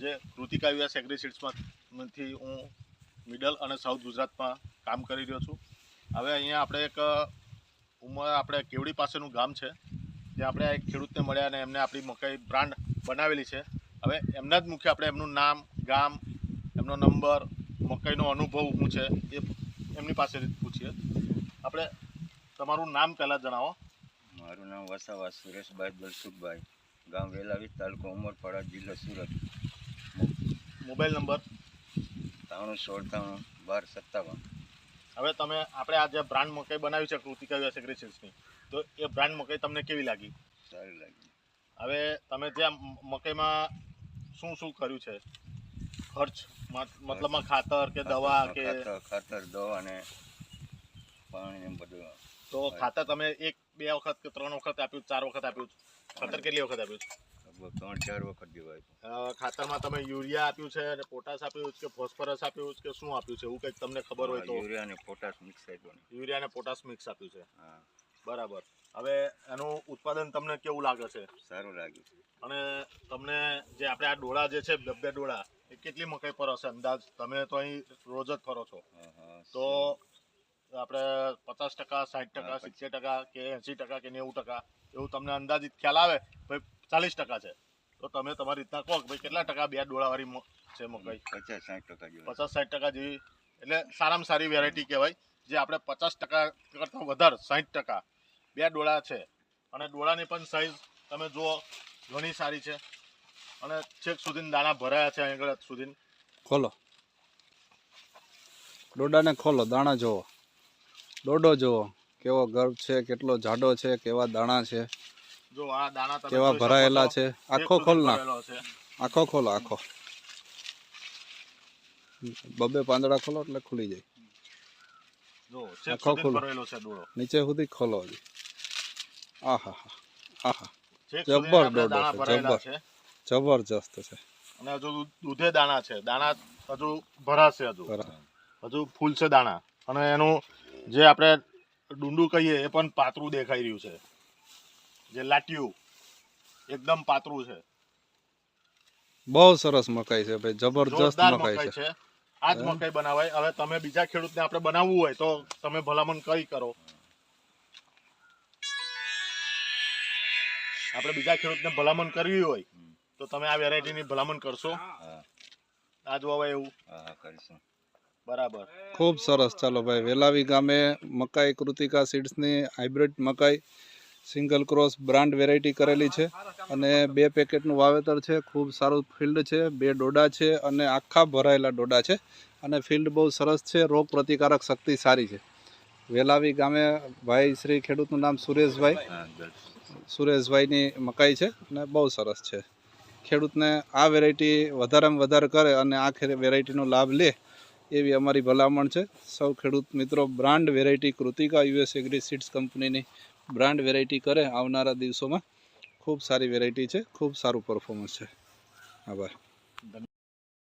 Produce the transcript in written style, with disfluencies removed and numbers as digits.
જે Kritika US agri સીડ્સમાંથી હું middle અને સાઉથ ગુજરાતમાં કામ કરી રહ્યો છું. હવે અહીંયા આપણે આપણે કેવડી પાસેનું ગામ છે, ત્યાં આપણે એક ખેડૂતને મળ્યા અને એમને આપણી મકાઈ બ્રાન્ડ બનાવેલી છે. હવે એમના જ મુખ્ય આપણે એમનું નામ, ગામ, એમનો નંબર, મકાઈનો અનુભવ શું છે એ એમની પાસેથી પૂછીએ. આપણે તમારું નામ પહેલાં જણાવો. મારું નામ વસાવા સુરેશભાઈ દલસુખભાઈ, ગામ વેલાવી, તાલુકો ઉમરપાડા, જિલ્લો સુરત. Mobile number 9316931257. હવે આપણે આ જે બ્રાન્ડ મકાઈ બનાવી છે કૃતિકા યુએસ એગ્રી સીડ્સની, તો એ બ્રાન્ડ મકાઈ તમને કેવી લાગી? સારી લાગી. હવે તમે જે મકાઈમાં શું શું કર્યું છે ખર્ચ, મતલબમાં ખાતર કે દવા કે? ખાતર, દવા અને પાણી ને બધું. તો ખાતર તમે 1-2 વખત કે 3 વખત આપ્યું, 4 વખત આપ્યું? ખાતર કેટલી વખત આપ્યું? 3-4 વખત જેવાય. ખાતરમાં તમે યુરિયા આપ્યું છે અને પોટાશ આપ્યું કે ફોસ્ફરસ આપ્યું કે શું આપ્યું છે, એવું કંઈક તમને ખબર હોય તો? યુરિયા અને પોટાશ મિક્સ આપ્યું. યુરિયા અને પોટાશ મિક્સ આપ્યું છે. હા, બરાબર. હવે એનું ઉત્પાદન તમને કેવું લાગે છે? સારું લાગ્યું. અને તમને જે આપણે આ ડોળા જે છે, 2 ડોળા, એ કેટલી મકાઈ પર હશે અંદાજ? તમે તો અહીં રોજ જ ફરો છો, તો આપણે 50%, 60%, 70% કે 80% કે 90% એવું તમને અંદાજિત ખ્યાલ આવે? ભાઈ 40% છે, તો તમે તમારી રીતના કહો કે ભાઈ કેટલા ટકા 2 ડોળાવાળી છે મકાઈ? 50-60% જેવી. એટલે સારામાં સારી વેરાયટી કહેવાય, જે આપણે 50% કરતાં વધારે 60% 2 ડોળા છે. અને ડોળાની પણ સાઈઝ તમે જુઓ, ઘણી સારી છે અને છેક સુધી દાણા ભરાયા છે અહીં આગળ સુધી. ખોલો ડોડાને, ખોલો, દાણા જુઓ, ડોડો જુઓ કેવો ગર્ભ છે, કેટલો જાડો છે, કેવા દાણા છે, જો આ દાણા તમે કેવા ભરાયેલા છે. આખો ખોલ ના, આખો ખોલો, આખો 2 પાંદડા ખોલો એટલે ખુલી જાય. જો આખો ખોલો, ભરેલો છે ડોળો નીચે સુધી ખોલો. આહા આહા, જબર ડોડો છે, જબરજસ્ત છે. અને હજુ દૂધે દાણા છે, દાણા હજુ ભરાશે, હજુ ફૂલ છે દાણા. અને એનું જે આપણે ડુંડું કહીએ એ પણ પાતળું દેખાઈ રહ્યું છે, જે લાટ્યું એકદમ પાતળું છે. બહુ સરસ મકાઈ છે ભાઈ, જબરજસ્ત મકાઈ છે. આ જ મકાઈ બનાવાય. હવે તમે બીજા ખેડૂતને આપણે બનાવવું હોય તો તમે ભલામણ કઈ કરો? આપણે બીજા ખેડૂતને ભલામણ કરવી હોય તો તમે આ વેરાયટીની ભલામણ કરશો? આ જોવા એવું? કરીશું. બરાબર, ખૂબ સરસ. ચાલો ભાઈ, વેલાવી ગામે મકાઈ કૃતિકા સીડ્સની હાઇબ્રિડ મકાઈ સિંગલ ક્રોસ બ્રાન્ડ વેરાયટી કરેલી છે અને 2 પેકેટનું વાવેતર છે. ખૂબ સારું ફિલ્ડ છે, 2 ડોડા છે અને આખા ભરાયેલા ડોડા છે અને ફિલ્ડ બહુ સરસ છે. રોગ પ્રતિકારક શક્તિ સારી છે. વેલાવી ગામે ભાઈ શ્રી ખેડૂતનું નામ સુરેશભાઈની મકાઈ છે અને બહુ સરસ છે. ખેડૂતને આ વેરાયટી વધારેમાં વધારે કરે અને આ વેરાયટીનો લાભ લે એવી અમારી ભલામણ છે. સૌ ખેડૂત મિત્રો brand variety Kritika US agri seeds કંપનીની બ્રાન્ડ વેરાયટી કરે. આવનારા દિવસોમાં ખૂબ સારી વેરાયટી છે, ખૂબ સારું પરફોર્મન્સ છે. આભાર.